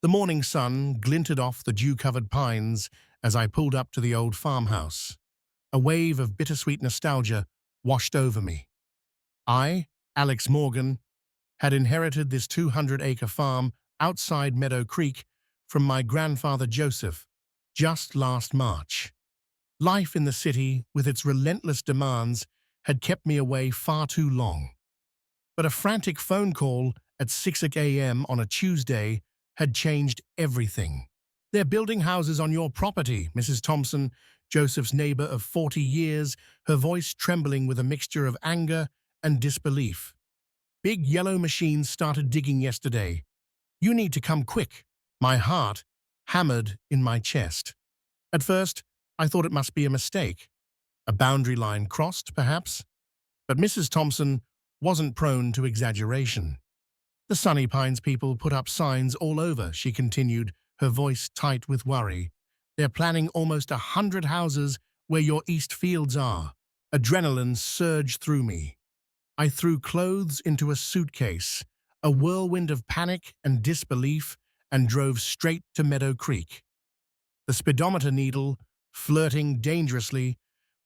The morning sun glinted off the dew-covered pines as I pulled up to the old farmhouse. A wave of bittersweet nostalgia washed over me. I, Alex Morgan, had inherited this 200-acre farm outside Meadow Creek from my grandfather Joseph just last March. Life in the city, with its relentless demands, had kept me away far too long. But a frantic phone call at 6 a.m. on a Tuesday had changed everything. "They're building houses on your property," Mrs. Thompson, Joseph's neighbor of 40 years, her voice trembling with a mixture of anger and disbelief. "Big yellow machines started digging yesterday. You need to come quick." My heart hammered in my chest. At first, I thought it must be a mistake. A boundary line crossed, perhaps? But Mrs. Thompson wasn't prone to exaggeration. "The Sunny Pines people put up signs all over," she continued, her voice tight with worry. "They're planning almost 100 houses where your east fields are." Adrenaline surged through me. I threw clothes into a suitcase, a whirlwind of panic and disbelief, and drove straight to Meadow Creek. The speedometer needle flirting dangerously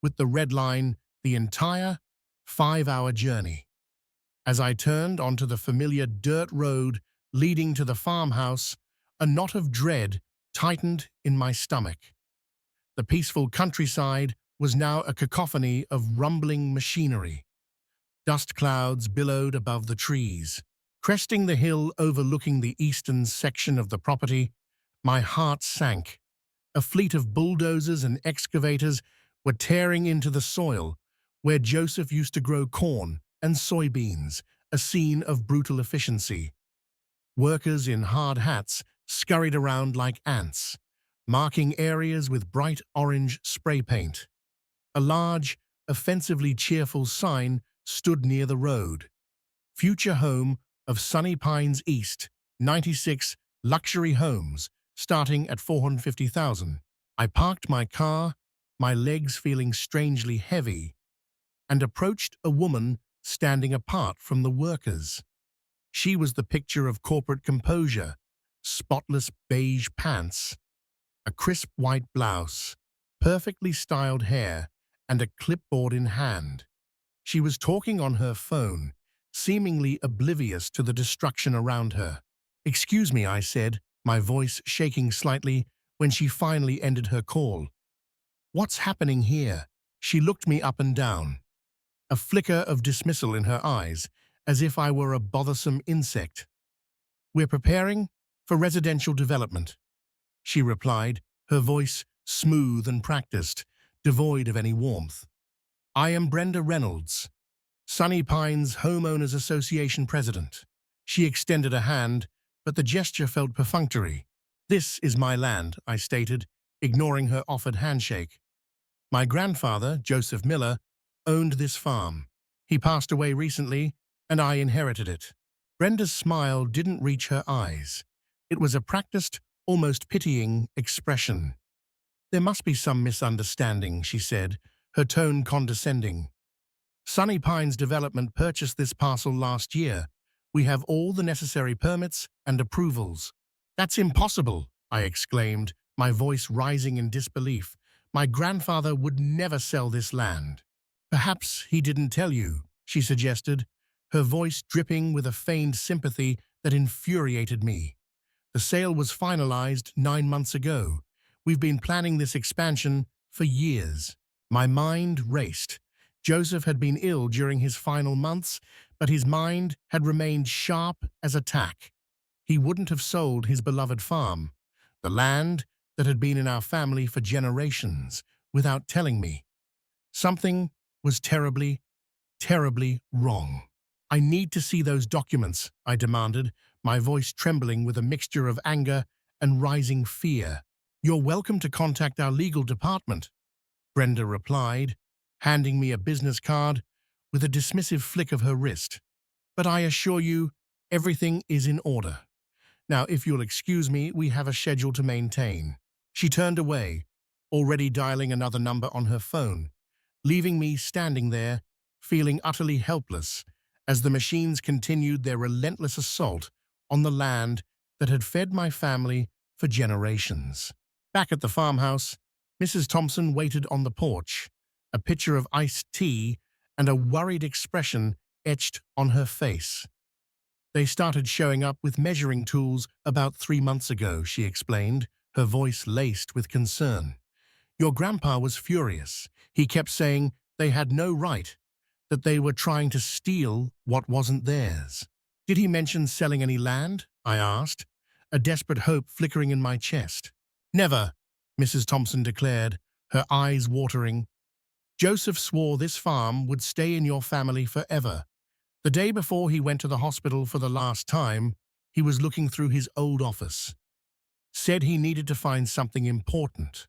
with the red line the entire 5-hour journey. As I turned onto the familiar dirt road leading to the farmhouse, a knot of dread tightened in my stomach. The peaceful countryside was now a cacophony of rumbling machinery. Dust clouds billowed above the trees. Cresting the hill overlooking the eastern section of the property, my heart sank. A fleet of bulldozers and excavators were tearing into the soil where Joseph used to grow corn and soybeans, a scene of brutal efficiency. Workers in hard hats scurried around like ants, marking areas with bright orange spray paint. A large, offensively cheerful sign stood near the road. "Future home of Sunny Pines East, 96 luxury homes, starting at $450,000. I parked my car, my legs feeling strangely heavy, and approached a woman standing apart from the workers. She was the picture of corporate composure: spotless beige pants, a crisp white blouse, perfectly styled hair, and a clipboard in hand. She was talking on her phone, seemingly oblivious to the destruction around her. "Excuse me," I said, my voice shaking slightly when she finally ended her call. "What's happening here?" She looked me up and down, a flicker of dismissal in her eyes, as if I were a bothersome insect. "We're preparing for residential development," she replied, her voice smooth and practiced, devoid of any warmth. "I am Brenda Reynolds, Sunny Pines Homeowners Association president." She extended a hand, but the gesture felt perfunctory. "This is my land," I stated, ignoring her offered handshake. "My grandfather, Joseph Miller, owned this farm. He passed away recently, and I inherited it." Brenda's smile didn't reach her eyes. It was a practiced, almost pitying expression. "There must be some misunderstanding," she said, her tone condescending. "Sunny Pines Development purchased this parcel last year. We have all the necessary permits and approvals." "That's impossible," I exclaimed, my voice rising in disbelief. "My grandfather would never sell this land." "Perhaps he didn't tell you," she suggested, her voice dripping with a feigned sympathy that infuriated me. "The sale was finalized 9 months ago. We've been planning this expansion for years." My mind raced. Joseph had been ill during his final months, but his mind had remained sharp as a tack. He wouldn't have sold his beloved farm, the land that had been in our family for generations, without telling me. Something was terribly, terribly wrong. "I need to see those documents," I demanded, my voice trembling with a mixture of anger and rising fear. "You're welcome to contact our legal department," Brenda replied, handing me a business card with a dismissive flick of her wrist. "But I assure you, everything is in order. Now, if you'll excuse me, we have a schedule to maintain." She turned away, already dialing another number on her phone, leaving me standing there, feeling utterly helpless as the machines continued their relentless assault on the land that had fed my family for generations. Back at the farmhouse, Mrs. Thompson waited on the porch, a pitcher of iced tea and a worried expression etched on her face. They started showing up with measuring tools about 3 months ago, she explained, her voice laced with concern. Your grandpa was furious. He kept saying they had no right, that they were trying to steal what wasn't theirs. Did he mention selling any land? I asked, a desperate hope flickering in my chest. Never, Mrs. Thompson declared, her eyes watering. Joseph swore this farm would stay in your family forever. The day before he went to the hospital for the last time, he was looking through his old office. Said he needed to find something important,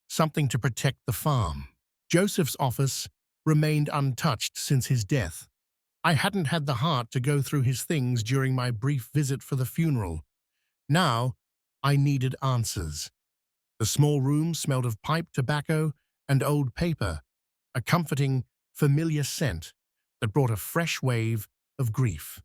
something to protect the farm. Joseph's office remained untouched since his death. I hadn't had the heart to go through his things during my brief visit for the funeral. Now, I needed answers. The small room smelled of pipe tobacco and old paper, a comforting, familiar scent that brought a fresh wave of grief.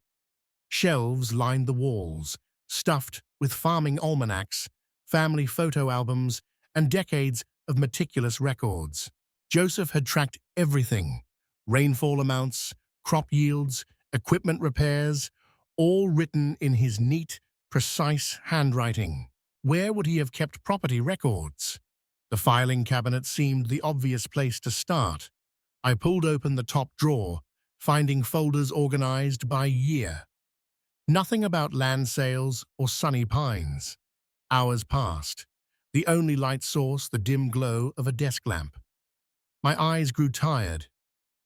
Shelves lined the walls, stuffed with farming almanacs, family photo albums, and decades of meticulous records. Joseph had tracked everything: rainfall amounts, crop yields, equipment repairs, all written in his neat, precise handwriting. Where would he have kept property records? The filing cabinet seemed the obvious place to start. I pulled open the top drawer, finding folders organized by year. Nothing about land sales or Sunny Pines. Hours passed, the only light source the dim glow of a desk lamp. My eyes grew tired,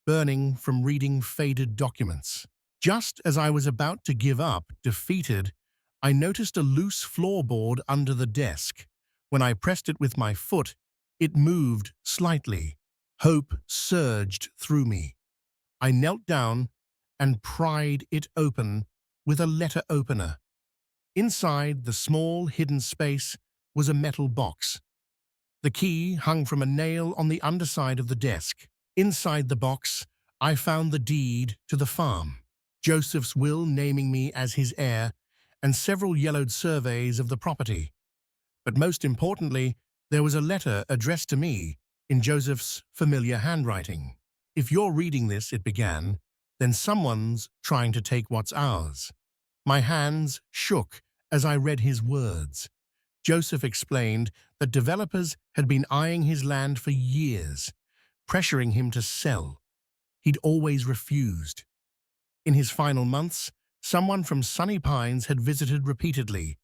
burning from reading faded documents. Just as I was about to give up, defeated, I noticed a loose floorboard under the desk. When I pressed it with my foot, it moved slightly. Hope surged through me. I knelt down and pried it open with a letter opener. Inside the small, hidden space was a metal box. The key hung from a nail on the underside of the desk. Inside the box, I found the deed to the farm, Joseph's will naming me as his heir, and several yellowed surveys of the property. But most importantly, there was a letter addressed to me in Joseph's familiar handwriting. If you're reading this, it began, then someone's trying to take what's ours. My hands shook as I read his words. Joseph explained that developers had been eyeing his land for years, pressuring him to sell. He'd always refused. In his final months, someone from Sunny Pines had visited repeatedly,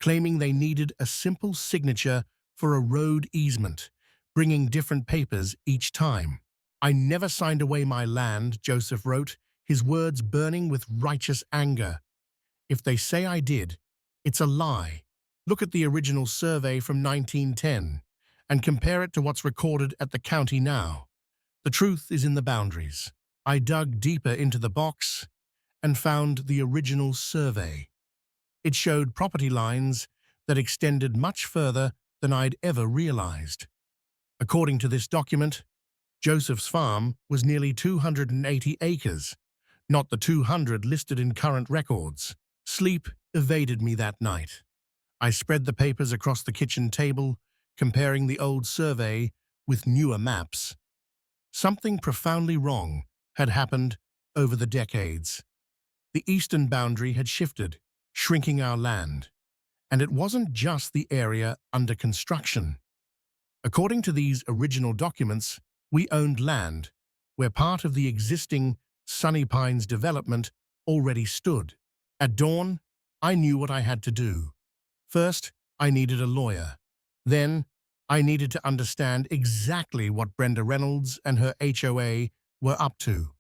claiming they needed a simple signature for a road easement, bringing different papers each time. I never signed away my land, Joseph wrote, his words burning with righteous anger. If they say I did, it's a lie. Look at the original survey from 1910 and compare it to what's recorded at the county now. The truth is in the boundaries. I dug deeper into the box and found the original survey. It showed property lines that extended much further than I'd ever realized. According to this document, Joseph's farm was nearly 280 acres, not the 200 listed in current records. Sleep evaded me that night. I spread the papers across the kitchen table, comparing the old survey with newer maps. Something profoundly wrong had happened over the decades. The eastern boundary had shifted, shrinking our land. And it wasn't just the area under construction. According to these original documents, we owned land where part of the existing Sunny Pines development already stood. At dawn, I knew what I had to do. First, I needed a lawyer. Then, I needed to understand exactly what Brenda Reynolds and her HOA were up to.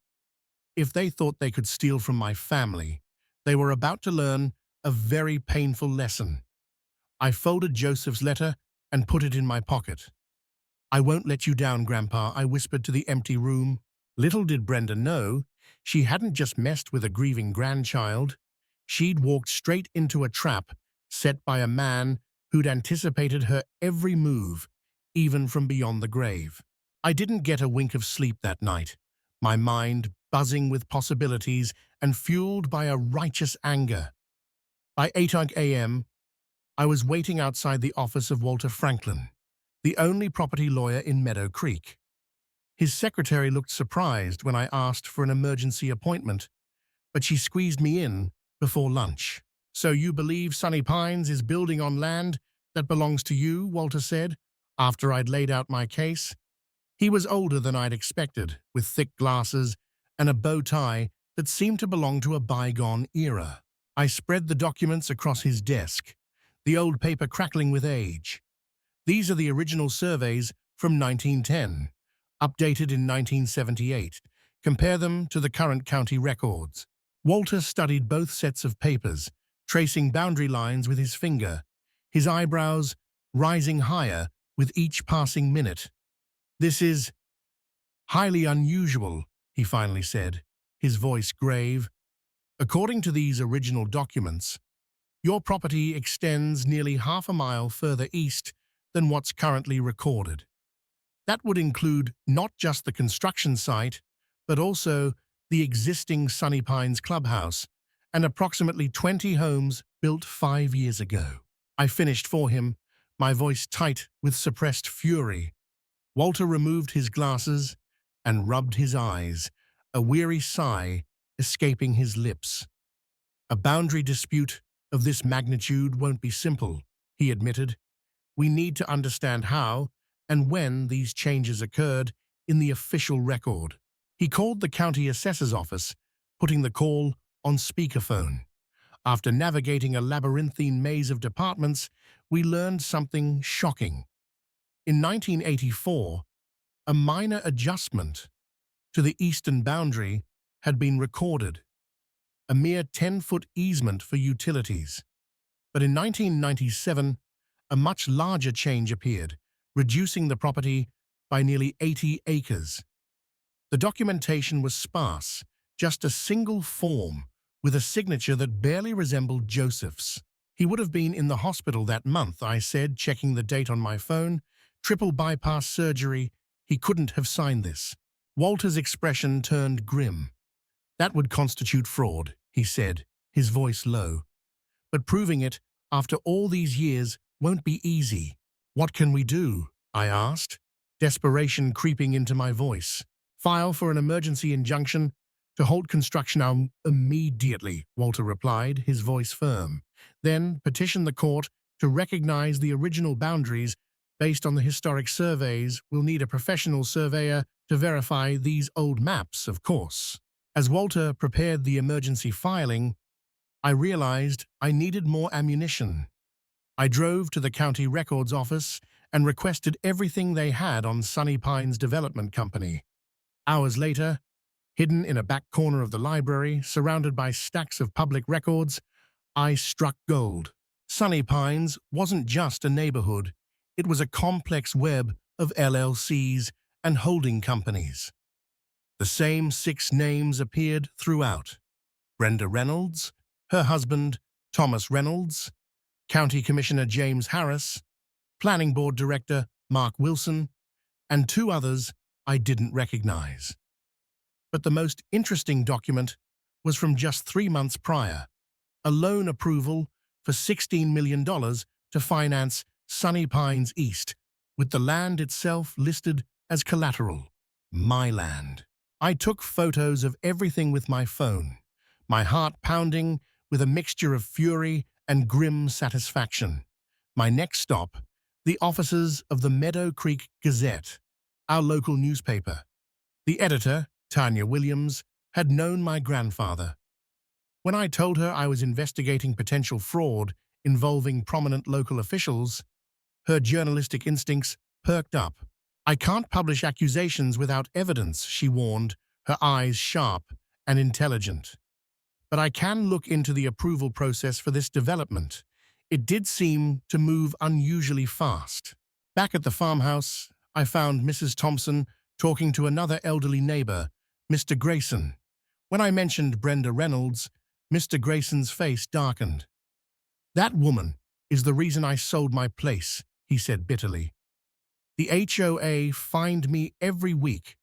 If they thought they could steal from my family, they were about to learn a very painful lesson. I folded Joseph's letter and put it in my pocket. "I won't let you down, Grandpa," I whispered to the empty room. Little did Brenda know, she hadn't just messed with a grieving grandchild. She'd walked straight into a trap set by a man who'd anticipated her every move, even from beyond the grave. I didn't get a wink of sleep that night, my mind buzzing with possibilities and fueled by a righteous anger. By 8 a.m., I was waiting outside the office of Walter Franklin, the only property lawyer in Meadow Creek. His secretary looked surprised when I asked for an emergency appointment, but she squeezed me in before lunch. "So you believe Sunny Pines is building on land that belongs to you?" Walter said, after I'd laid out my case. He was older than I'd expected, with thick glasses and a bow tie that seemed to belong to a bygone era. I spread the documents across his desk, the old paper crackling with age. "These are the original surveys from 1910, updated in 1978. Compare them to the current county records." Walter studied both sets of papers, tracing boundary lines with his finger, his eyebrows rising higher with each passing minute. "This is highly unusual," he finally said, his voice grave. "According to these original documents, your property extends nearly half a mile further east than what's currently recorded. That would include not just the construction site, but also the existing Sunny Pines clubhouse and approximately 20 homes built 5 years ago." I finished for him, my voice tight with suppressed fury. Walter removed his glasses and rubbed his eyes, a weary sigh escaping his lips. "A boundary dispute of this magnitude won't be simple," he admitted. "We need to understand how and when these changes occurred in the official record." He called the county assessor's office, putting the call on speakerphone. After navigating a labyrinthine maze of departments, we learned something shocking. In 1984, a minor adjustment to the eastern boundary had been recorded, a mere 10-foot easement for utilities. But in 1997, a much larger change appeared, reducing the property by nearly 80 acres. The documentation was sparse, just a single form with a signature that barely resembled Joseph's. "He would have been in the hospital that month," I said, checking the date on my phone. "Triple bypass surgery. He couldn't have signed this." Walter's expression turned grim. "That would constitute fraud," he said, his voice low. "But proving it after all these years won't be easy." "What can we do?" I asked, desperation creeping into my voice. "File for an emergency injunction to halt construction immediately," Walter replied, his voice firm. "Then petition the court to recognize the original boundaries based on the historic surveys. We'll need a professional surveyor to verify these old maps, of course." As Walter prepared the emergency filing, I realized I needed more ammunition. I drove to the county records office and requested everything they had on Sunny Pines Development Company. Hours later, hidden in a back corner of the library, surrounded by stacks of public records, I struck gold. Sunny Pines wasn't just a neighborhood. It was a complex web of LLCs and holding companies. The same 6 names appeared throughout: Brenda Reynolds, her husband, Thomas Reynolds, County Commissioner James Harris, Planning Board Director Mark Wilson, and 2 others I didn't recognize. But the most interesting document was from just 3 months prior, a loan approval for $16 million to finance Sunny Pines East, with the land itself listed as collateral. My land. I took photos of everything with my phone, my heart pounding with a mixture of fury and grim satisfaction. My next stop, the offices of the Meadow Creek Gazette, our local newspaper. The editor, Tanya Williams, had known my grandfather. When I told her I was investigating potential fraud involving prominent local officials, her journalistic instincts perked up. "I can't publish accusations without evidence," she warned, her eyes sharp and intelligent. "But I can look into the approval process for this development." It did seem to move unusually fast. Back at the farmhouse, I found Mrs. Thompson talking to another elderly neighbor, Mr. Grayson. When I mentioned Brenda Reynolds, Mr. Grayson's face darkened. "That woman is the reason I sold my place," he said bitterly. "The HOA fined me every week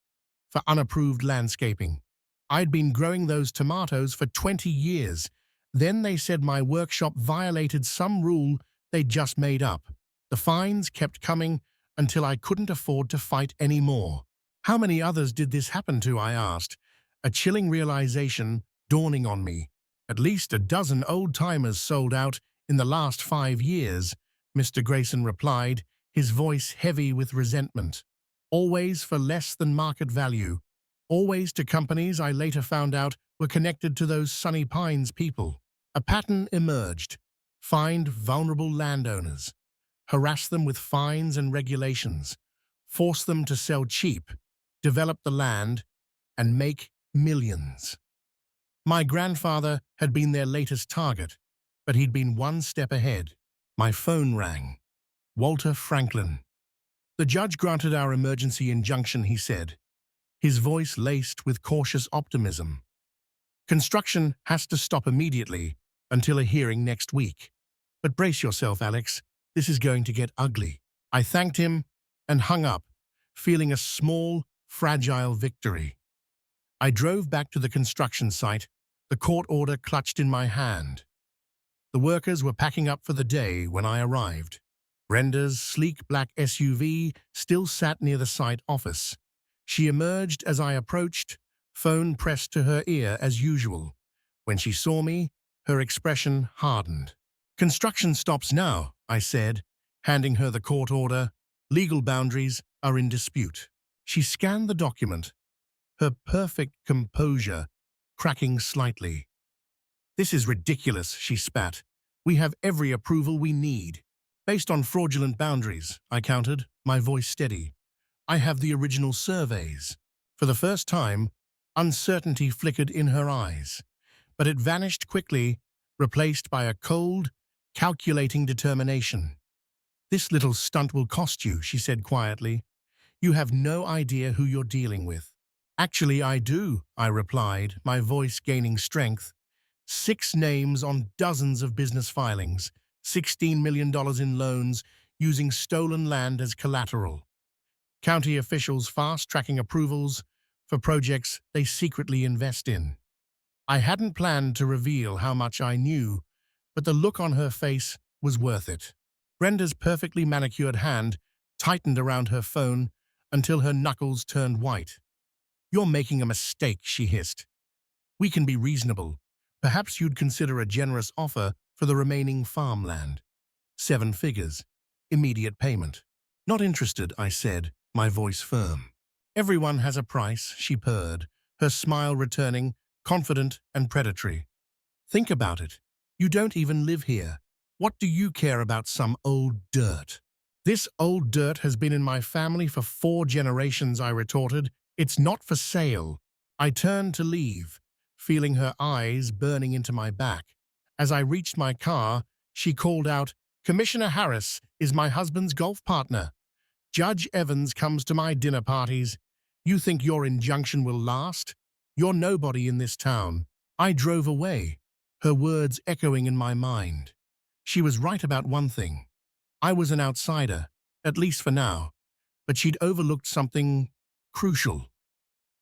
for unapproved landscaping. I'd been growing those tomatoes for 20 years. Then they said my workshop violated some rule they'd just made up. The fines kept coming until I couldn't afford to fight anymore. How many others did this happen to, I asked, a chilling realization dawning on me. At least a dozen old-timers sold out in the last 5 years, Mr. Grayson replied, his voice heavy with resentment. Always for less than market value. Always to companies I later found out were connected to those Sunny Pines people. A pattern emerged. Find vulnerable landowners. Harass them with fines and regulations. Force them to sell cheap. Develop the land. And make millions. My grandfather had been their latest target, but he'd been one step ahead. My phone rang. Walter Franklin. The judge granted our emergency injunction, he said, his voice laced with cautious optimism. Construction has to stop immediately until a hearing next week. But brace yourself, Alex. This is going to get ugly. I thanked him and hung up, feeling a small, fragile victory. I drove back to the construction site, the court order clutched in my hand. The workers were packing up for the day when I arrived. Brenda's sleek black SUV still sat near the site office. She emerged as I approached, phone pressed to her ear as usual. When she saw me, her expression hardened. "Construction stops now," I said, handing her the court order. "Legal boundaries are in dispute." She scanned the document, her perfect composure cracking slightly. "This is ridiculous," she spat. "We have every approval we need." "Based on fraudulent boundaries," I countered, my voice steady. "I have the original surveys." For the first time, uncertainty flickered in her eyes, but it vanished quickly, replaced by a cold, calculating determination. "This little stunt will cost you," she said quietly. "You have no idea who you're dealing with." "Actually, I do," I replied, my voice gaining strength. 6 names on dozens of business filings, $16 million in loans, using stolen land as collateral. County officials fast-tracking approvals for projects they secretly invest in. I hadn't planned to reveal how much I knew, but the look on her face was worth it. Brenda's perfectly manicured hand tightened around her phone until her knuckles turned white. "You're making a mistake," she hissed. "We can be reasonable. Perhaps you'd consider a generous offer for the remaining farmland. 7 figures. Immediate payment." "Not interested," I said, my voice firm. "Everyone has a price," she purred, her smile returning, confident and predatory. "Think about it. You don't even live here. What do you care about some old dirt?" "This old dirt has been in my family for 4 generations," I retorted. "It's not for sale." I turned to leave, feeling her eyes burning into my back. As I reached my car, she called out, "Commissioner Harris is my husband's golf partner. Judge Evans comes to my dinner parties. You think your injunction will last? You're nobody in this town." I drove away, her words echoing in my mind. She was right about one thing. I was an outsider, at least for now, but she'd overlooked something crucial.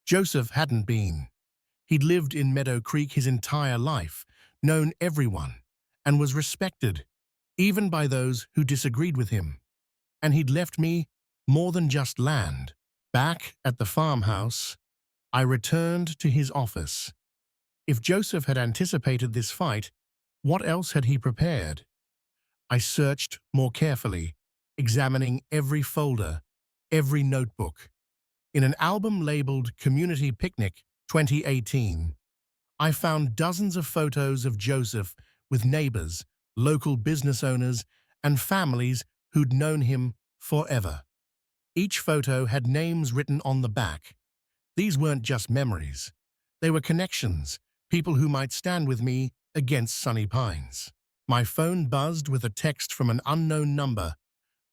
Joseph hadn't been. He'd lived in Meadow Creek his entire life, known everyone, and was respected, even by those who disagreed with him. And he'd left me more than just land. Back at the farmhouse, I returned to his office. If Joseph had anticipated this fight, what else had he prepared? I searched more carefully, examining every folder, every notebook. In an album labeled Community Picnic 2018, I found dozens of photos of Joseph with neighbors, local business owners, and families who'd known him forever. Each photo had names written on the back. These weren't just memories. They were connections, people who might stand with me against Sunny Pines. My phone buzzed with a text from an unknown number.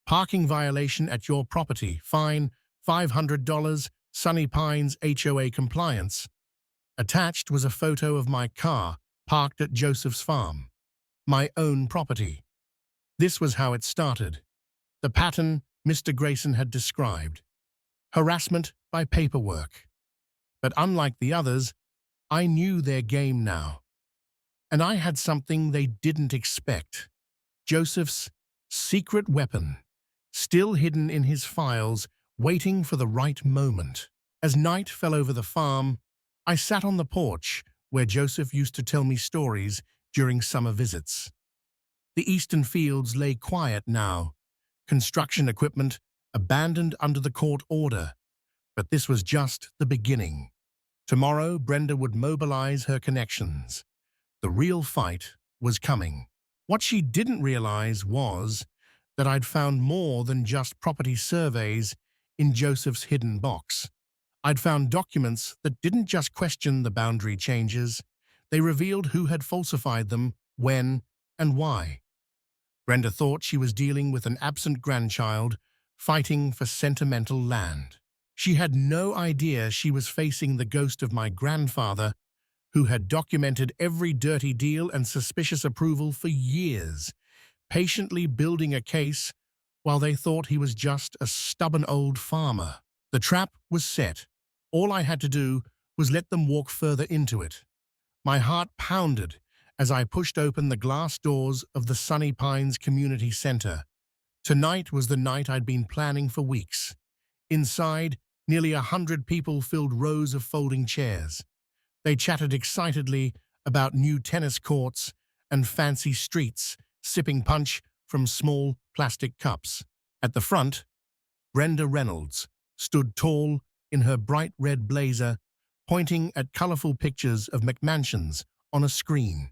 "Parking violation at your property. Fine, $500, Sunny Pines HOA compliance." Attached was a photo of my car parked at Joseph's farm, my own property. This was how it started. The pattern Mr. Grayson had described. Harassment by paperwork. But unlike the others, I knew their game now. And I had something they didn't expect. Joseph's secret weapon, still hidden in his files, waiting for the right moment. As night fell over the farm, I sat on the porch where Joseph used to tell me stories during summer visits. The eastern fields lay quiet now, construction equipment abandoned under the court order. But this was just the beginning. Tomorrow, Brenda would mobilize her connections. The real fight was coming. What she didn't realize was that I'd found more than just property surveys in Joseph's hidden box. I'd found documents that didn't just question the boundary changes, they revealed who had falsified them, when, and why. Brenda thought she was dealing with an absent grandchild fighting for sentimental land. She had no idea she was facing the ghost of my grandfather, who had documented every dirty deal and suspicious approval for years, patiently building a case while they thought he was just a stubborn old farmer. The trap was set. All I had to do was let them walk further into it. My heart pounded as I pushed open the glass doors of the Sunny Pines Community Center. Tonight was the night I'd been planning for weeks. Inside, nearly 100 people filled rows of folding chairs. They chatted excitedly about new tennis courts and fancy streets, sipping punch from small plastic cups. At the front, Brenda Reynolds stood tall in her bright red blazer, pointing at colorful pictures of McMansions on a screen.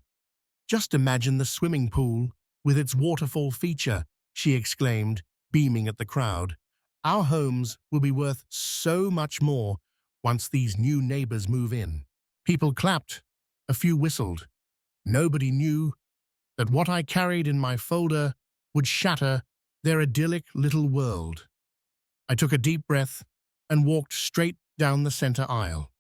"Just imagine the swimming pool with its waterfall feature," she exclaimed, beaming at the crowd. "Our homes will be worth so much more once these new neighbors move in." People clapped, a few whistled. Nobody knew that what I carried in my folder would shatter their idyllic little world. I took a deep breath and walked straight down the center aisle.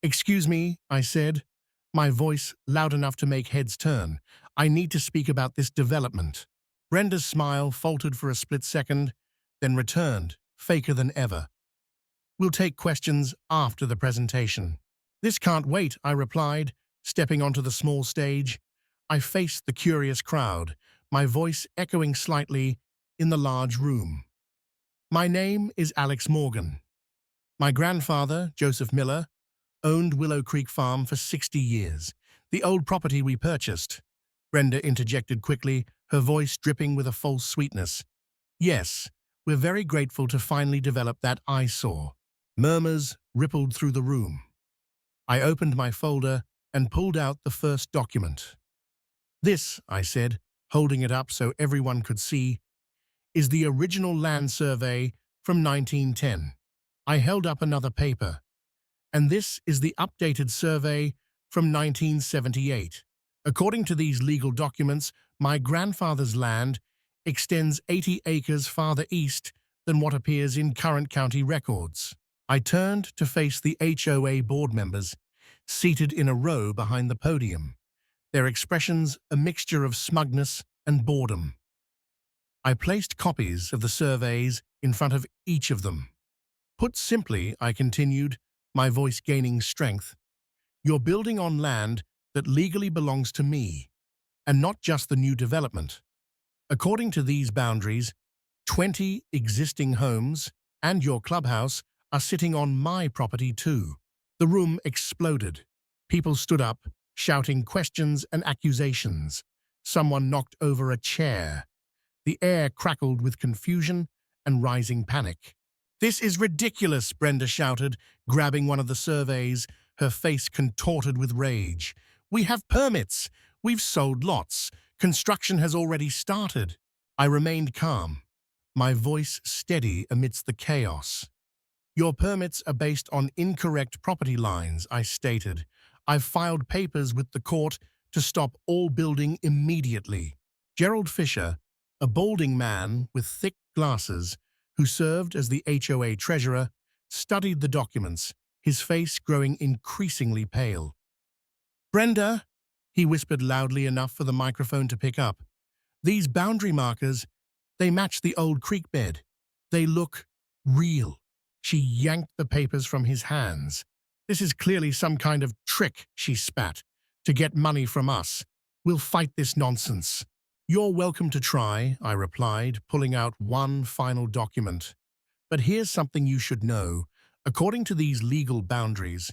"Excuse me," I said, my voice loud enough to make heads turn. "I need to speak about this development." Brenda's smile faltered for a split second, then returned, faker than ever. "We'll take questions after the presentation." "This can't wait," I replied, stepping onto the small stage. I faced the curious crowd, my voice echoing slightly in the large room. "My name is Alex Morgan. My grandfather, Joseph Miller, owned Willow Creek Farm for 60 years, the old property we purchased." Brenda interjected quickly, her voice dripping with a false sweetness. "Yes, we're very grateful to finally develop that eyesore." Murmurs rippled through the room. I opened my folder and pulled out the first document. "This," I said, holding it up so everyone could see, "is the original land survey from 1910. I held up another paper. "And this is the updated survey from 1978. According to these legal documents, my grandfather's land extends 80 acres farther east than what appears in current county records." I turned to face the HOA board members, seated in a row behind the podium, their expressions a mixture of smugness and boredom. I placed copies of the surveys in front of each of them. "Put simply," I continued, my voice gaining strength, "you're building on land that legally belongs to me, and not just the new development. According to these boundaries, 20 existing homes and your clubhouse are sitting on my property too." The room exploded. People stood up, shouting questions and accusations. Someone knocked over a chair. The air crackled with confusion and rising panic. "This is ridiculous," Brenda shouted, grabbing one of the surveys, her face contorted with rage. "We have permits. We've sold lots. Construction has already started." I remained calm, my voice steady amidst the chaos. "Your permits are based on incorrect property lines," I stated. "I've filed papers with the court to stop all building immediately." Gerald Fisher, a balding man with thick glasses, who served as the HOA treasurer, studied the documents, his face growing increasingly pale. "Brenda," he whispered loudly enough for the microphone to pick up, "these boundary markers, they match the old creek bed. They look real." She yanked the papers from his hands. "This is clearly some kind of trick," she spat, "to get money from us. We'll fight this nonsense. You're welcome to try, I replied, pulling out one final document. But here's something you should know. According to these legal boundaries,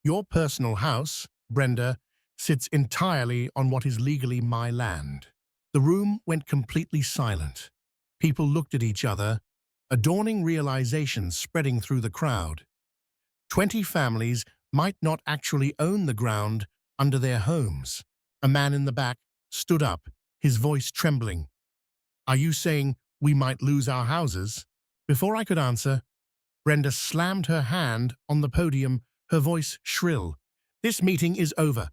your personal house, Brenda, sits entirely on what is legally my land. The room went completely silent. People looked at each other, a dawning realization spreading through the crowd. 20 families might not actually own the ground under their homes. A man in the back stood up, his voice trembling. Are you saying we might lose our houses? Before I could answer, Brenda slammed her hand on the podium, her voice shrill. This meeting is over.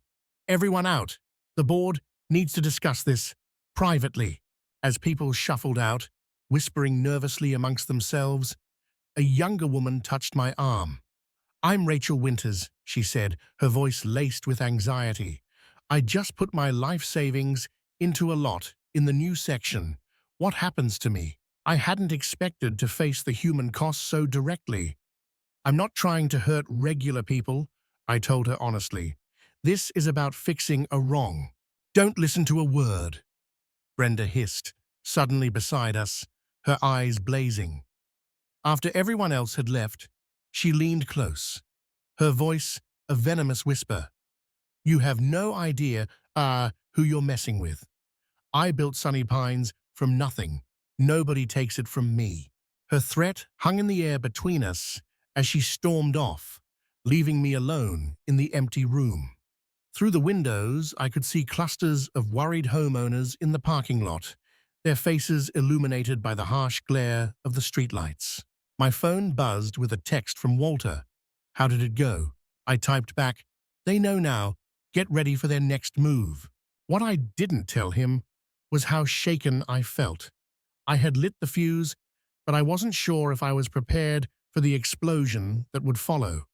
Everyone out. The board needs to discuss this privately. As people shuffled out, whispering nervously amongst themselves, a younger woman touched my arm. I'm Rachel Winters, she said, her voice laced with anxiety. I just put my life savings into a lot in the new section. What happens to me? I hadn't expected to face the human costs so directly. I'm not trying to hurt regular people, I told her honestly. This is about fixing a wrong. Don't listen to a word, Brenda hissed, suddenly beside us, her eyes blazing. After everyone else had left, she leaned close, her voice a venomous whisper. You have no idea, who you're messing with. I built Sunny Pines from nothing. Nobody takes it from me. Her threat hung in the air between us as she stormed off, leaving me alone in the empty room. Through the windows, I could see clusters of worried homeowners in the parking lot, their faces illuminated by the harsh glare of the streetlights. My phone buzzed with a text from Walter. How did it go? I typed back, they know now. Get ready for their next move. What I didn't tell him was how shaken I felt. I had lit the fuse, but I wasn't sure if I was prepared for the explosion that would follow.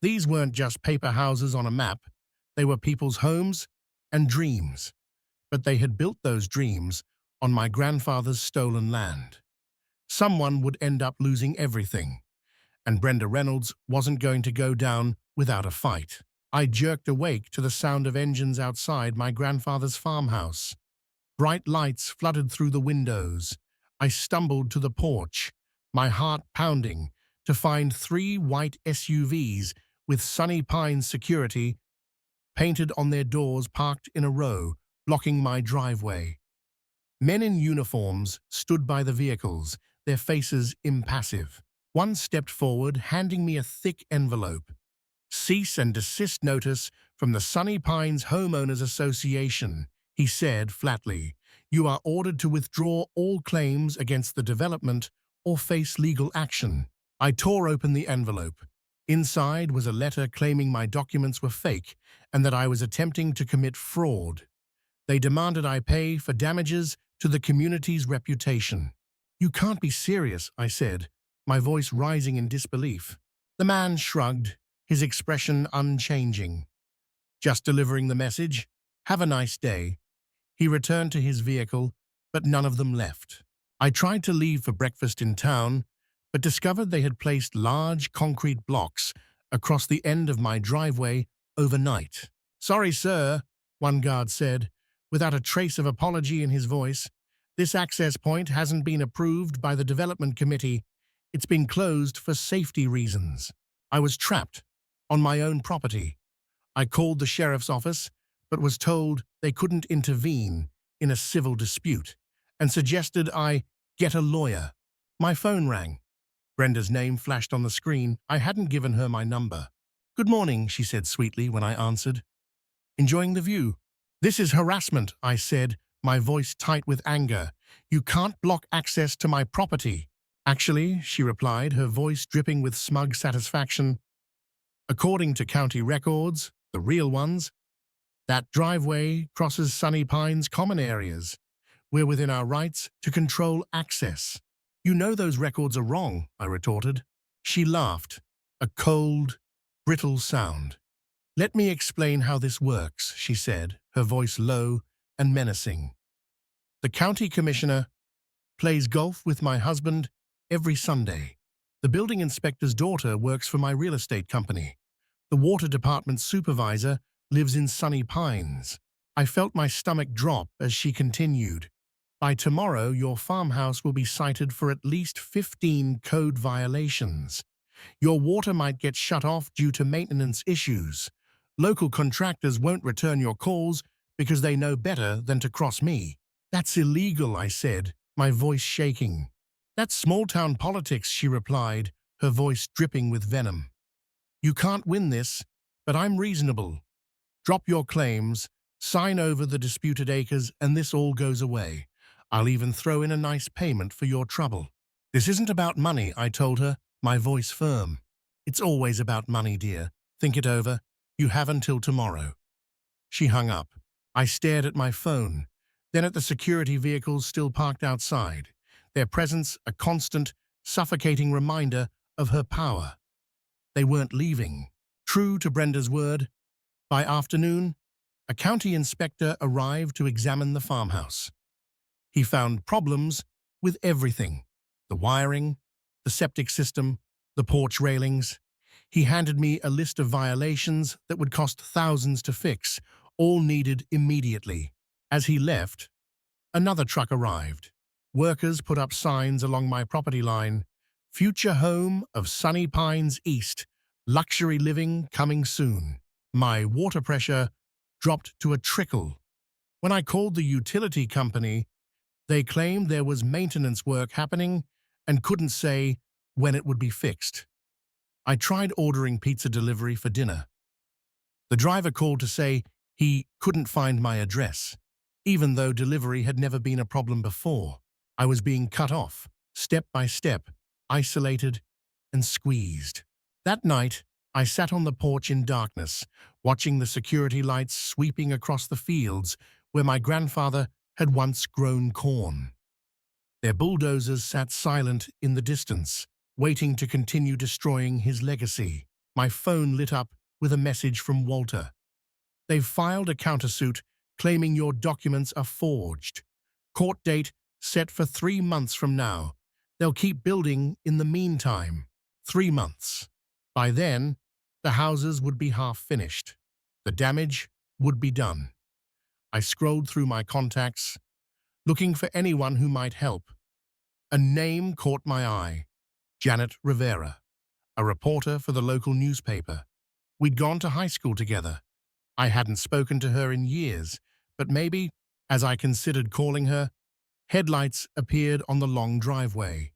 These weren't just paper houses on a map. They were people's homes and dreams. But they had built those dreams on my grandfather's stolen land. Someone would end up losing everything, and Brenda Reynolds wasn't going to go down without a fight. I jerked awake to the sound of engines outside my grandfather's farmhouse. Bright lights flooded through the windows. I stumbled to the porch, my heart pounding, to find 3 white SUVs with Sunny Pines security painted on their doors parked in a row, blocking my driveway. Men in uniforms stood by the vehicles, their faces impassive. One stepped forward, handing me a thick envelope. Cease and desist notice from the Sunny Pines Homeowners Association, he said flatly. You are ordered to withdraw all claims against the development or face legal action. I tore open the envelope. Inside was a letter claiming my documents were fake and that I was attempting to commit fraud. They demanded I pay for damages to the community's reputation. You can't be serious, I said, my voice rising in disbelief. The man shrugged, his expression unchanging. Just delivering the message. Have a nice day. He returned to his vehicle, but none of them left. I tried to leave for breakfast in town, but discovered they had placed large concrete blocks across the end of my driveway overnight. Sorry, sir, one guard said, without a trace of apology in his voice. This access point hasn't been approved by the development committee. It's been closed for safety reasons. I was trapped on my own property. I called the sheriff's office, but was told they couldn't intervene in a civil dispute and suggested I get a lawyer. My phone rang. Brenda's name flashed on the screen. I hadn't given her my number. Good morning, she said sweetly when I answered. Enjoying the view? This is harassment, I said, my voice tight with anger. You can't block access to my property. Actually, she replied, her voice dripping with smug satisfaction. According to county records, the real ones, that driveway crosses Sunny Pines common areas. We're within our rights to control access. You know those records are wrong, I retorted. She laughed, a cold, brittle sound. Let me explain how this works, she said, her voice low and menacing. The county commissioner plays golf with my husband every Sunday. The building inspector's daughter works for my real estate company. The water department supervisor lives in Sunny Pines. I felt my stomach drop as she continued. By tomorrow, your farmhouse will be cited for at least 15 code violations. Your water might get shut off due to maintenance issues. Local contractors won't return your calls because they know better than to cross me. That's illegal, I said, my voice shaking. That's small-town politics, she replied, her voice dripping with venom. You can't win this, but I'm reasonable. Drop your claims, sign over the disputed acres, and this all goes away. I'll even throw in a nice payment for your trouble. This isn't about money, I told her, my voice firm. It's always about money, dear. Think it over. You have until tomorrow. She hung up. I stared at my phone, then at the security vehicles still parked outside, their presence a constant, suffocating reminder of her power. They weren't leaving. True to Brenda's word, by afternoon, a county inspector arrived to examine the farmhouse. He found problems with everything: the wiring, the septic system, the porch railings. He handed me a list of violations that would cost thousands to fix, all needed immediately. As he left, another truck arrived. Workers put up signs along my property line: future home of Sunny Pines East, luxury living coming soon. My water pressure dropped to a trickle. When I called the utility company, they claimed there was maintenance work happening and couldn't say when it would be fixed. I tried ordering pizza delivery for dinner. The driver called to say he couldn't find my address, even though delivery had never been a problem before. I was being cut off, step by step, isolated and squeezed. That night, I sat on the porch in darkness, watching the security lights sweeping across the fields where my grandfather had once grown corn. Their bulldozers sat silent in the distance, waiting to continue destroying his legacy. My phone lit up with a message from Walter. They've filed a countersuit claiming your documents are forged. Court date set for 3 months from now. They'll keep building in the meantime. 3 months. By then, the houses would be half finished. The damage would be done. I scrolled through my contacts, looking for anyone who might help. A name caught my eye: Janet Rivera, a reporter for the local newspaper. We'd gone to high school together. I hadn't spoken to her in years, but maybe, as I considered calling her, headlights appeared on the long driveway.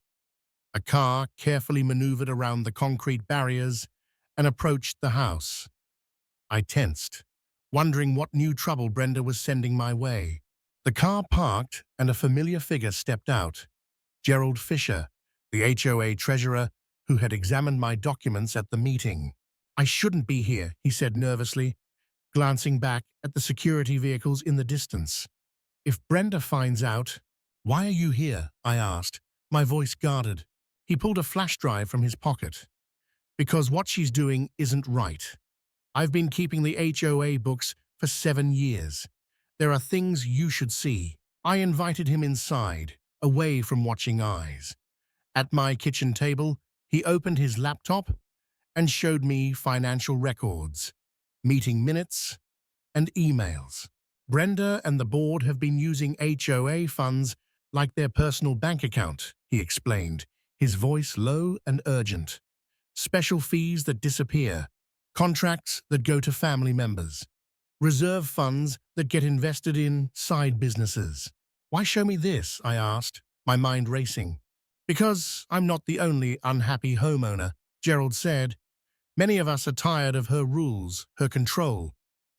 A car carefully maneuvered around the concrete barriers and approached the house. I tensed, wondering what new trouble Brenda was sending my way. The car parked and a familiar figure stepped out: Gerald Fisher, the HOA treasurer who had examined my documents at the meeting. I shouldn't be here, he said nervously, glancing back at the security vehicles in the distance. If Brenda finds out, why are you here? I asked, my voice guarded. He pulled a flash drive from his pocket. Because what she's doing isn't right. I've been keeping the HOA books for 7 years. There are things you should see. I invited him inside, away from watching eyes. At my kitchen table, he opened his laptop and showed me financial records, meeting minutes, and emails. Brenda and the board have been using HOA funds like their personal bank account, he explained, his voice low and urgent. Special fees that disappear, contracts that go to family members, reserve funds that get invested in side businesses. Why show me this? I asked, my mind racing. Because I'm not the only unhappy homeowner, Gerald said. Many of us are tired of her rules, her control.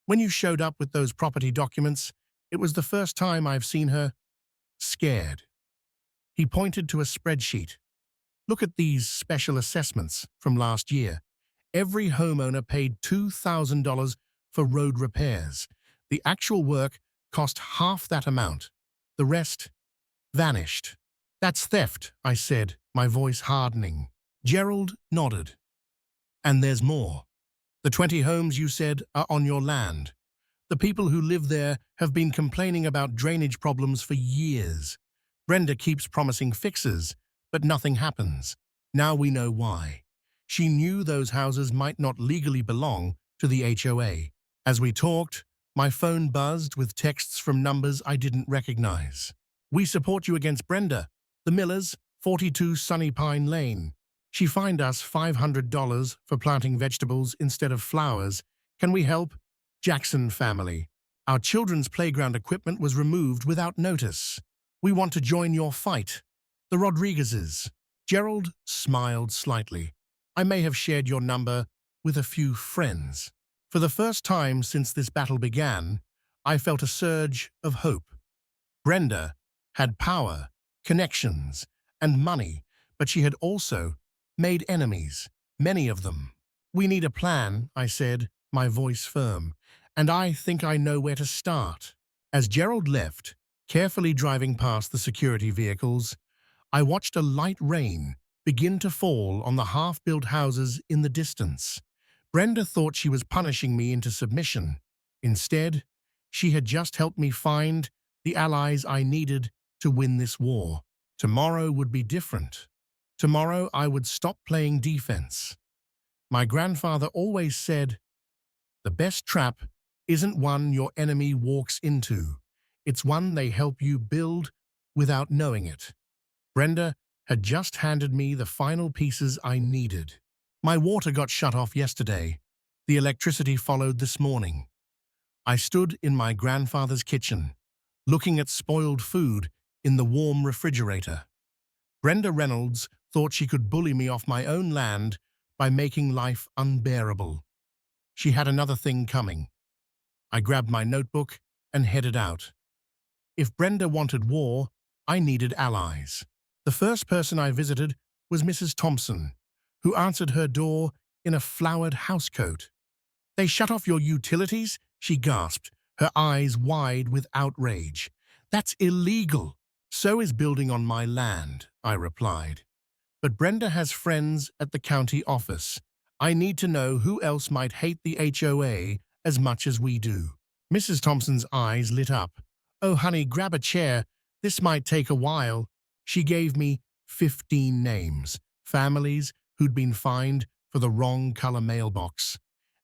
When you showed up with those property documents, it was the first time I've seen her scared. He pointed to a spreadsheet. Look at these special assessments from last year. Every homeowner paid $2,000 for road repairs. The actual work cost half that amount. The rest vanished. That's theft, I said, my voice hardening. Gerald nodded. And there's more. The 20 homes you said are on your land. The people who live there have been complaining about drainage problems for years. Brenda keeps promising fixes, but nothing happens. Now we know why. She knew those houses might not legally belong to the HOA. As we talked, My phone buzzed with texts from numbers I didn't recognize. We support you against Brenda, the Millers, 42 Sunny Pine Lane. She fined us $500 for planting vegetables instead of flowers. Can we help? Jackson family. Our children's playground equipment was removed without notice. We want to join your fight. The Rodriguezes. Gerald smiled slightly. I may have shared your number with a few friends. For the first time since this battle began, I felt a surge of hope. Brenda had power, connections, and money, but she had also made enemies, many of them. We need a plan, I said, my voice firm, and I think I know where to start. As Gerald left, carefully driving past the security vehicles, I watched a light rain begin to fall on the half-built houses in the distance. Brenda thought she was punishing me into submission. Instead, she had just helped me find the allies I needed to win this war. Tomorrow would be different. Tomorrow I would stop playing defense. My grandfather always said, "The best trap isn't one your enemy walks into. It's one they help you build without knowing it." Brenda had just handed me the final pieces I needed. My water got shut off yesterday. The electricity followed this morning. I stood in my grandfather's kitchen, looking at spoiled food in the warm refrigerator. Brenda Reynolds thought she could bully me off my own land by making life unbearable. She had another thing coming. I grabbed my notebook and headed out. If Brenda wanted war, I needed allies. The first person I visited was Mrs. Thompson, who answered her door in a flowered housecoat. "They shut off your utilities?" she gasped, her eyes wide with outrage. "That's illegal." "So is building on my land," I replied. "But Brenda has friends at the county office. I need to know who else might hate the HOA as much as we do." Mrs. Thompson's eyes lit up. "Oh, honey, grab a chair. This might take a while." She gave me 15 names, families who'd been fined for the wrong color mailbox,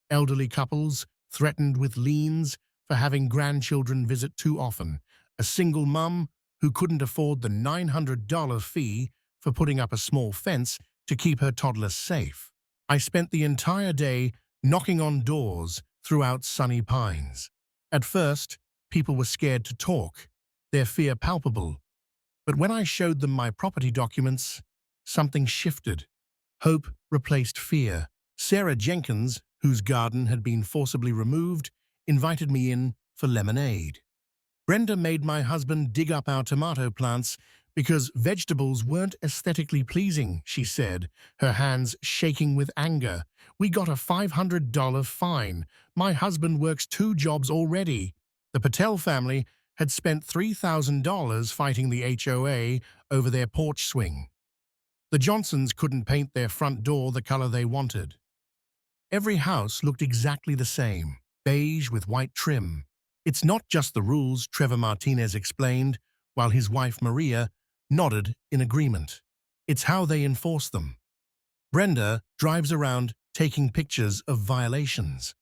elderly couples threatened with liens for having grandchildren visit too often, a single mum who couldn't afford the $900 fee for putting up a small fence to keep her toddler safe. I spent the entire day knocking on doors throughout Sunny Pines. At first, people were scared to talk, their fear palpable. But when I showed them my property documents, something shifted. Hope replaced fear. Sarah Jenkins, whose garden had been forcibly removed, invited me in for lemonade. Brenda made my husband dig up our tomato plants because vegetables weren't aesthetically pleasing, she said, her hands shaking with anger. "We got a $500 fine. My husband works 2 jobs already." The Patel family had spent $3,000 fighting the HOA over their porch swing. The Johnsons couldn't paint their front door the color they wanted. Every house looked exactly the same, beige with white trim. "It's not just the rules," Trevor Martinez explained, while his wife Maria nodded in agreement. "It's how they enforce them." Brenda drives around taking pictures of violations.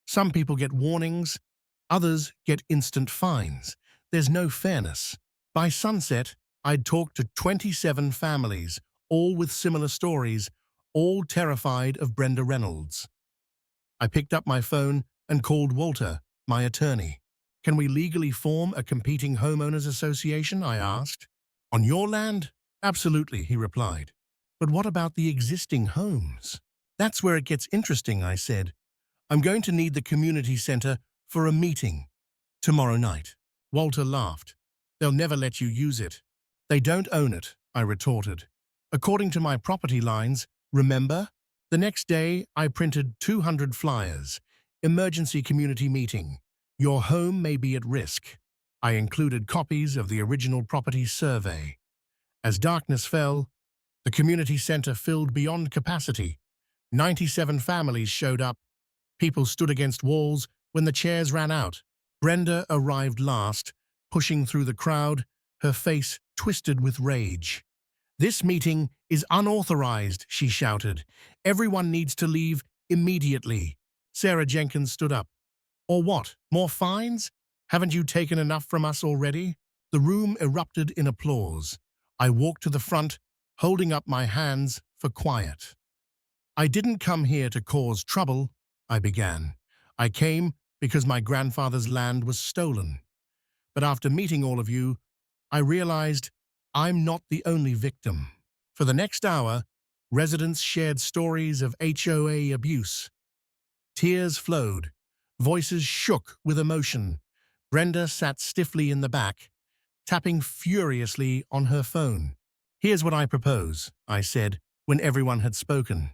Some people get warnings, others get instant fines. There's no fairness. By sunset, I'd talked to 27 families, all with similar stories, all terrified of Brenda Reynolds. I picked up my phone and called Walter, my attorney. "Can we legally form a competing homeowners association?" I asked. "On your land?" "Absolutely," he replied. "But what about the existing homes?" "That's where it gets interesting," I said. "I'm going to need the community center for a meeting tomorrow night." Walter laughed. "They'll never let you use it." "They don't own it," I retorted. "According to my property lines, remember?" The next day, I printed 200 flyers. Emergency community meeting. Your home may be at risk. I included copies of the original property survey. As darkness fell, the community center filled beyond capacity. 97 families showed up. People stood against walls when the chairs ran out. Brenda arrived last, pushing through the crowd, her face twisted with rage. "This meeting is unauthorized," she shouted. "Everyone needs to leave immediately." Sarah Jenkins stood up. Or what? More fines? Haven't you taken enough from us already? The room erupted in applause. I walked to the front, holding up my hands for quiet. I didn't come here to cause trouble, I began. I came because my grandfather's land was stolen. But after meeting all of you, I realized I'm not the only victim. For the next hour, residents shared stories of HOA abuse. Tears flowed. Voices shook with emotion. Brenda sat stiffly in the back, tapping furiously on her phone. Here's what I propose, I said, when everyone had spoken.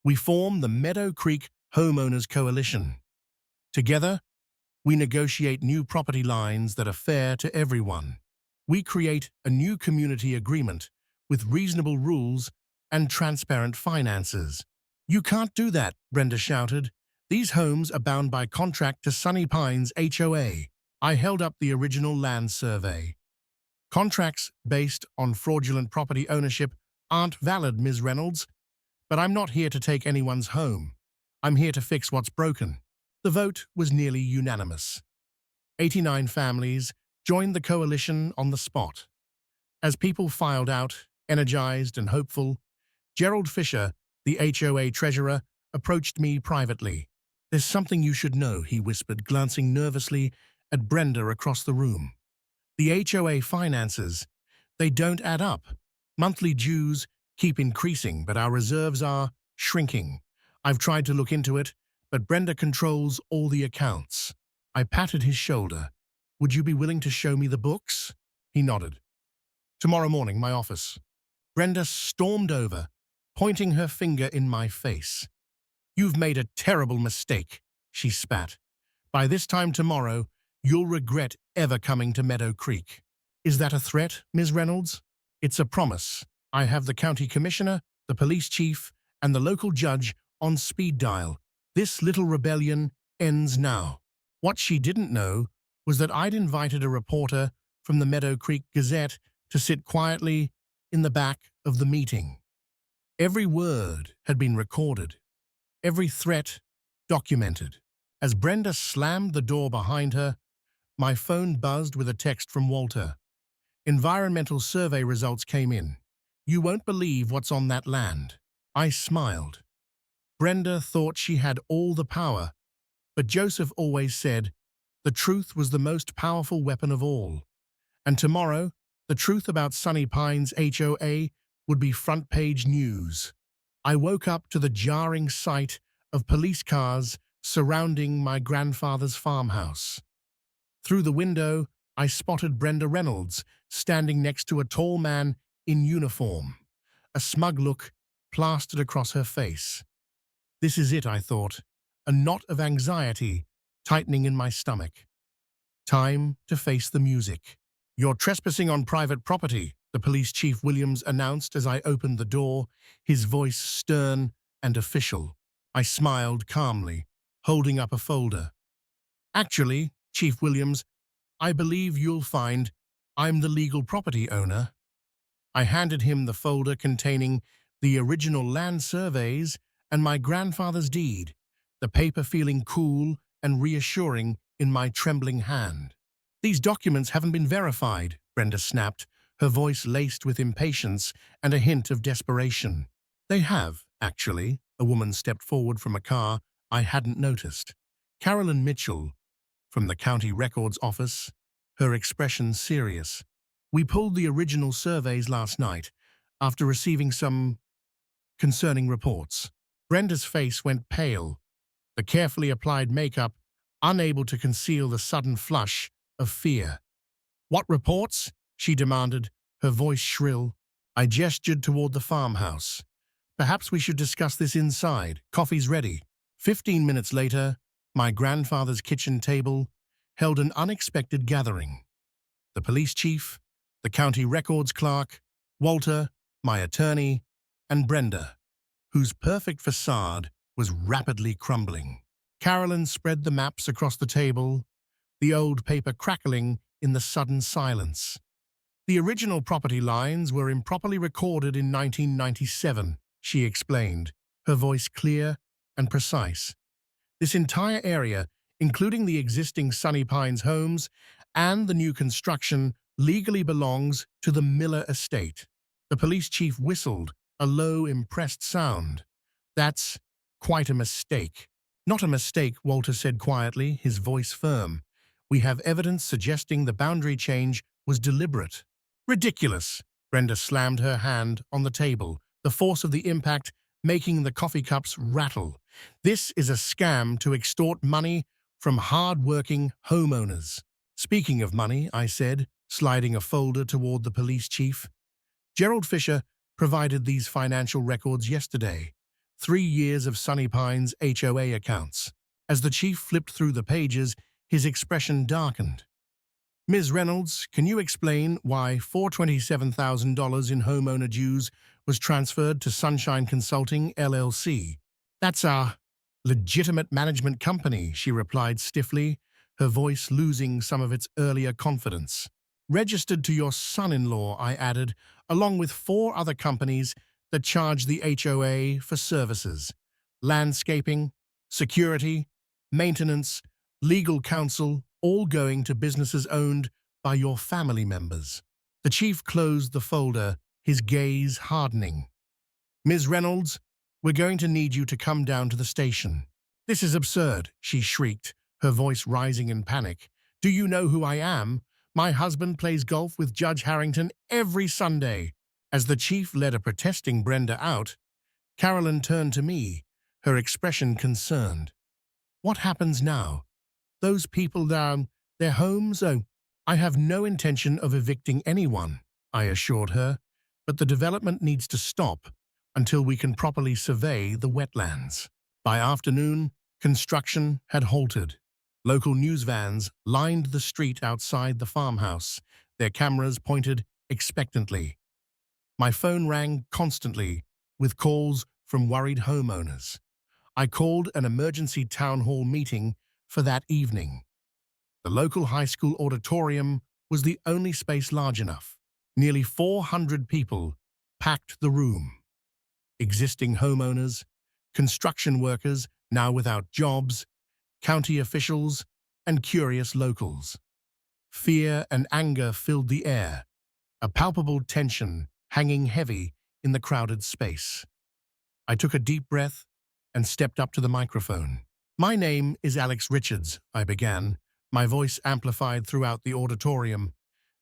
We form the Meadow Creek Homeowners Coalition. Together, we negotiate new property lines that are fair to everyone. We create a new community agreement with reasonable rules and transparent finances. You can't do that, Brenda shouted. These homes are bound by contract to Sunny Pines HOA. I held up the original land survey. Contracts based on fraudulent property ownership aren't valid, Ms. Reynolds, but I'm not here to take anyone's home. I'm here to fix what's broken. The vote was nearly unanimous. 89 families joined the coalition on the spot. As people filed out, energized and hopeful, Gerald Fisher, the HOA treasurer, approached me privately. There's something you should know, he whispered, glancing nervously at Brenda across the room. The HOA finances, they don't add up. Monthly dues keep increasing, but our reserves are shrinking. I've tried to look into it, but Brenda controls all the accounts. I patted his shoulder. Would you be willing to show me the books? He nodded. Tomorrow morning, my office. Brenda stormed over, pointing her finger in my face. You've made a terrible mistake, she spat. By this time tomorrow, you'll regret ever coming to Meadow Creek. Is that a threat, Ms. Reynolds? It's a promise. I have the county commissioner, the police chief, and the local judge on speed dial. This little rebellion ends now. What she didn't know was that I'd invited a reporter from the Meadow Creek Gazette to sit quietly in the back of the meeting. Every word had been recorded, every threat documented. As Brenda slammed the door behind her, my phone buzzed with a text from Walter. Environmental survey results came in. You won't believe what's on that land. I smiled. Brenda thought she had all the power, but Joseph always said the truth was the most powerful weapon of all. And tomorrow, the truth about Sunny Pines HOA would be front-page news. I woke up to the jarring sight of police cars surrounding my grandfather's farmhouse. Through the window, I spotted Brenda Reynolds standing next to a tall man in uniform, a smug look plastered across her face. This is it, I thought, a knot of anxiety tightening in my stomach. Time to face the music. You're trespassing on private property, the police chief Williams announced as I opened the door, his voice stern and official. I smiled calmly, holding up a folder. Actually, Chief Williams, I believe you'll find I'm the legal property owner. I handed him the folder containing the original land surveys and my grandfather's deed, the paper feeling cool and reassuring in my trembling hand. These documents haven't been verified, Brenda snapped, her voice laced with impatience and a hint of desperation. They have, actually. A woman stepped forward from a car I hadn't noticed. Carolyn Mitchell, from the county records office, her expression serious. We pulled the original surveys last night after receiving some concerning reports. Brenda's face went pale, the carefully applied makeup unable to conceal the sudden flush of fear. What reports? She demanded, her voice shrill. I gestured toward the farmhouse. Perhaps we should discuss this inside. Coffee's ready. 15 minutes later, my grandfather's kitchen table held an unexpected gathering. The police chief, the county records clerk, Walter, my attorney, and Brenda, whose perfect facade was rapidly crumbling. Carolyn spread the maps across the table, the old paper crackling in the sudden silence. The original property lines were improperly recorded in 1997, she explained, her voice clear and precise. This entire area including the existing Sunny Pines homes and the new construction, legally belongs to the Miller estate. The police chief whistled, a low, impressed sound. That's quite a mistake. Not a mistake, Walter said quietly, his voice firm. We have evidence suggesting the boundary change was deliberate. Ridiculous! Brenda slammed her hand on the table, the force of the impact making the coffee cups rattle. This is a scam to extort money from hard-working homeowners. Speaking of money, I said, sliding a folder toward the police chief. Gerald Fisher provided these financial records yesterday. 3 years of Sunny Pines HOA accounts. As the chief flipped through the pages, his expression darkened. Ms. Reynolds, can you explain why $427,000 in homeowner dues was transferred to Sunshine Consulting, LLC? That's our legitimate management company, she replied stiffly, her voice losing some of its earlier confidence. Registered to your son-in-law, I added, along with 4 other companies that charge the HOA for services: landscaping, security, maintenance, legal counsel, all going to businesses owned by your family members. The chief closed the folder, his gaze hardening. Ms. Reynolds, we're going to need you to come down to the station. This is absurd, she shrieked, her voice rising in panic. Do you know who I am? My husband plays golf with Judge Harrington every Sunday. As the chief led a protesting Brenda out, Carolyn turned to me, her expression concerned. What happens now? Those people down, their homes? Oh, I have no intention of evicting anyone, I assured her, but the development needs to stop until we can properly survey the wetlands. By afternoon, construction had halted. Local news vans lined the street outside the farmhouse, their cameras pointed expectantly. My phone rang constantly, with calls from worried homeowners. I called an emergency town hall meeting for that evening. The local high school auditorium was the only space large enough. Nearly 400 people packed the room. Existing homeowners, construction workers now without jobs, county officials, and curious locals. Fear and anger filled the air, a palpable tension hanging heavy in the crowded space. I took a deep breath and stepped up to the microphone. My name is Alex Richards, I began, my voice amplified throughout the auditorium.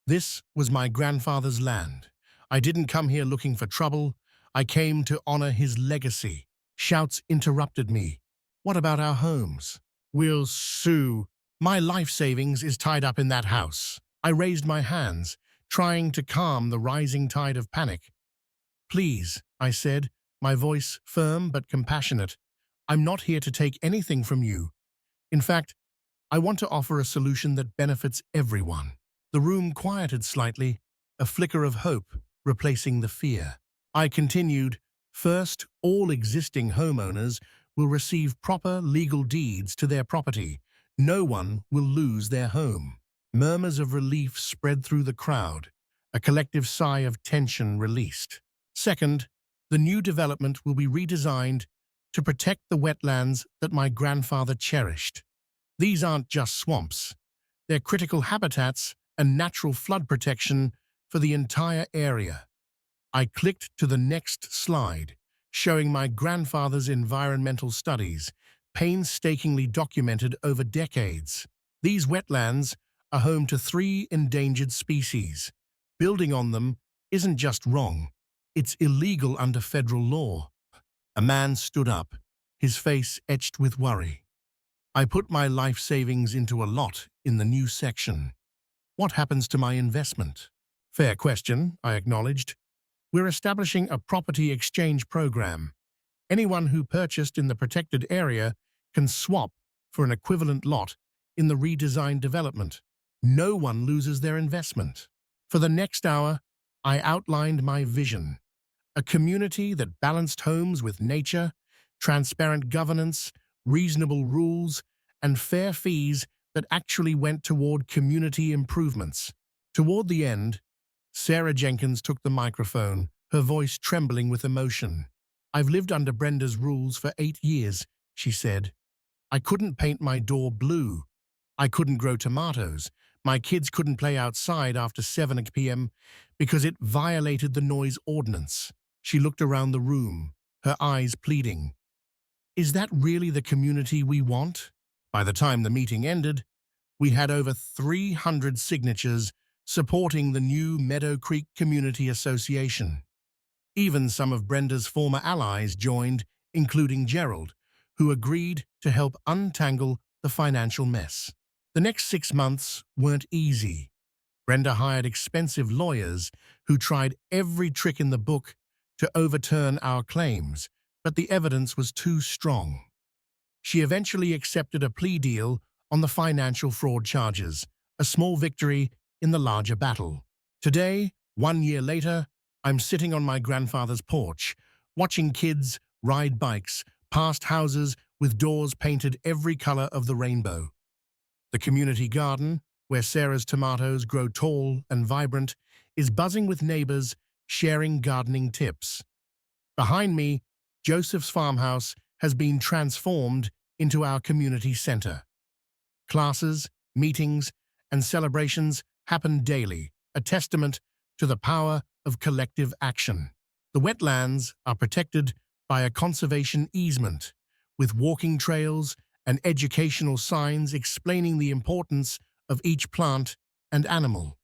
This was my grandfather's land. I didn't come here looking for trouble. I came to honor his legacy. Shouts interrupted me. What about our homes? We'll sue. My life savings is tied up in that house. I raised my hands, trying to calm the rising tide of panic. Please, I said, my voice firm but compassionate. I'm not here to take anything from you. In fact, I want to offer a solution that benefits everyone. The room quieted slightly, a flicker of hope replacing the fear. I continued, first, all existing homeowners will receive proper legal deeds to their property. No one will lose their home. Murmurs of relief spread through the crowd, a collective sigh of tension released. Second, the new development will be redesigned to protect the wetlands that my grandfather cherished. These aren't just swamps. They're critical habitats and natural flood protection for the entire area. I clicked to the next slide, showing my grandfather's environmental studies, painstakingly documented over decades. These wetlands are home to 3 endangered species. Building on them isn't just wrong, it's illegal under federal law. A man stood up, his face etched with worry. I put my life savings into a lot in the new section. What happens to my investment? Fair question, I acknowledged. We're establishing a property exchange program. Anyone who purchased in the protected area can swap for an equivalent lot in the redesigned development. No one loses their investment. For the next hour, I outlined my vision. A community that balanced homes with nature, transparent governance, reasonable rules, and fair fees that actually went toward community improvements. Toward the end, Sarah Jenkins took the microphone, her voice trembling with emotion. I've lived under Brenda's rules for 8 years, she said. I couldn't paint my door blue. I couldn't grow tomatoes. My kids couldn't play outside after 7 p.m. because it violated the noise ordinance. She looked around the room, her eyes pleading. Is that really the community we want? By the time the meeting ended, we had over 300 signatures supporting the new Meadow Creek Community Association. Even some of Brenda's former allies joined, including Gerald, who agreed to help untangle the financial mess. The next 6 months weren't easy. Brenda hired expensive lawyers who tried every trick in the book to overturn our claims, but the evidence was too strong. She eventually accepted a plea deal on the financial fraud charges, a small victory in the larger battle. Today, 1 year later, I'm sitting on my grandfather's porch, watching kids ride bikes past houses with doors painted every color of the rainbow. The community garden, where Sarah's tomatoes grow tall and vibrant, is buzzing with neighbors sharing gardening tips. Behind me, Joseph's farmhouse has been transformed into our community center. Classes, meetings, and celebrations happen daily, a testament to the power of collective action. The wetlands are protected by a conservation easement, with walking trails and educational signs explaining the importance of each plant and animal.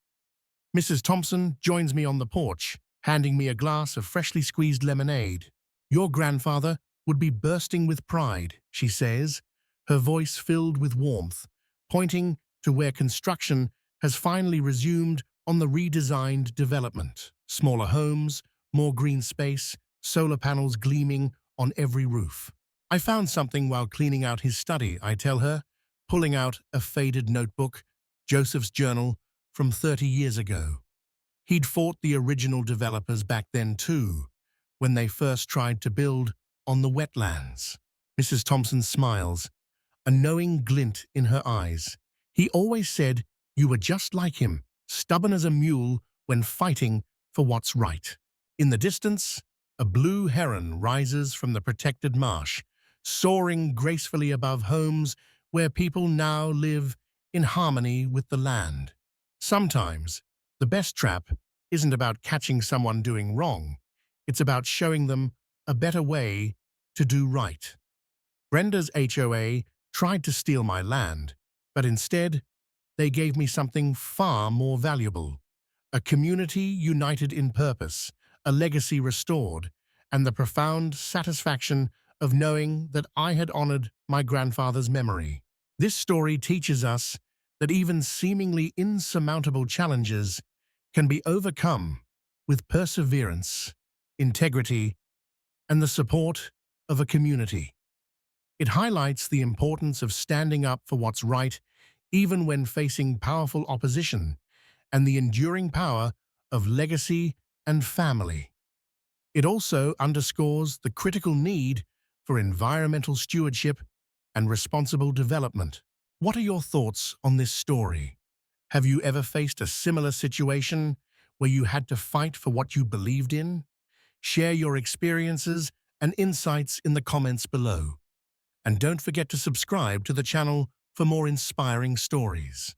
Mrs. Thompson joins me on the porch, handing me a glass of freshly squeezed lemonade. Your grandfather would be bursting with pride, she says, her voice filled with warmth, pointing to where construction has finally resumed on the redesigned development. Smaller homes, more green space, solar panels gleaming on every roof. I found something while cleaning out his study, I tell her, pulling out a faded notebook, Joseph's journal from 30 years ago. He'd fought the original developers back then too, when they first tried to build on the wetlands. Mrs. Thompson smiles, a knowing glint in her eyes. He always said you were just like him, stubborn as a mule when fighting for what's right. In the distance, a blue heron rises from the protected marsh, soaring gracefully above homes where people now live in harmony with the land. Sometimes, the best trap isn't about catching someone doing wrong. It's about showing them a better way to do right. Brenda's HOA tried to steal my land, but instead, they gave me something far more valuable. A community united in purpose, a legacy restored, and the profound satisfaction of knowing that I had honored my grandfather's memory. This story teaches us that even seemingly insurmountable challenges can be overcome with perseverance, integrity, and the support of a community. It highlights the importance of standing up for what's right, even when facing powerful opposition, and the enduring power of legacy and family. It also underscores the critical need for environmental stewardship and responsible development. What are your thoughts on this story? Have you ever faced a similar situation where you had to fight for what you believed in? Share your experiences and insights in the comments below. And don't forget to subscribe to the channel for more inspiring stories.